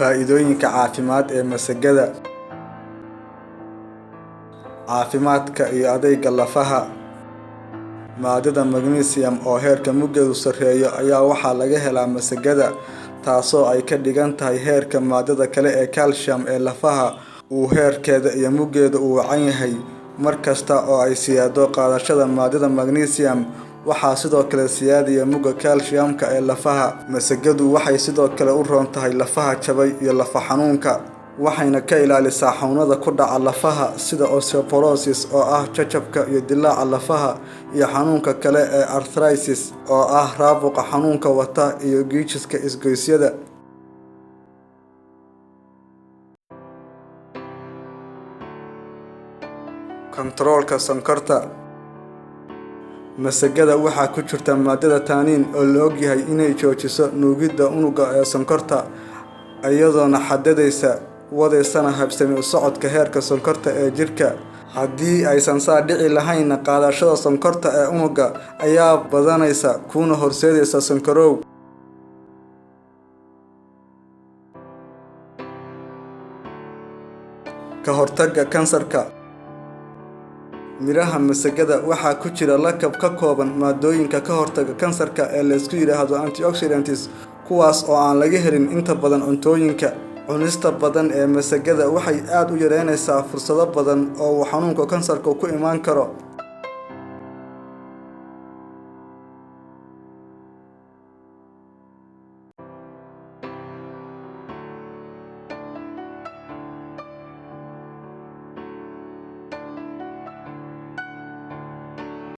Faa'iidooyinka caafimaad ee masagada. Caafimaadka iyo adeegga lafaha. Maadada magnesium oo heerka muggeedu sarreeyo ayaa waxaa laga helaa masagada, taasoo ay ka dhigan tahay heerka maadada kale ee calcium ee lafaha uu heerkeeda iyo muggeedu uu wacan yahay. Markasta oo ay siyaado qaadashada maadada magnesium, waxaa sidoo kale siyaadaya mugga calcium-ka ee lafaha. Masagadu waxay sidoo kale u roon tahay lafaha jabay iyo lafa xanuunka, waxayna ka ilaalisaa xanuunada ku dhaca lafaha sida osteoporosis oo ah jajabka iyo dillaaca lafaha, iyo xanuunka kale ee arthritis oo ah caabuqa xanuunka wata iyo giijiska isgoysyada. Kontaroolka sonkorta. Masagada waxaa ku jirta maadada tannin oo la og yahay inay joojiso nuugidda unugga ee sonkorta, iyadoona xaddidaysa wadeysana habsami u socodka heerka sonkorta ee jirka. Haddii aysan saa dhici lahayn, qaadashada sonkorta ee unugga ayaa badanaysa kuna horseedaysa sonkorow. Ka hortagga kansarka. Miraha masagada waxaa ku jira lakab ka kooban maadooyinka ka hortagga kansarka ee la isku yiraahdo antioxidants, kuwaas oo aan laga helin inta badan cuntooyinka. Cunista badan ee masagada waxay aad u yareynaysaa fursado badan oo uu xanuunka kansarka ku iman karo.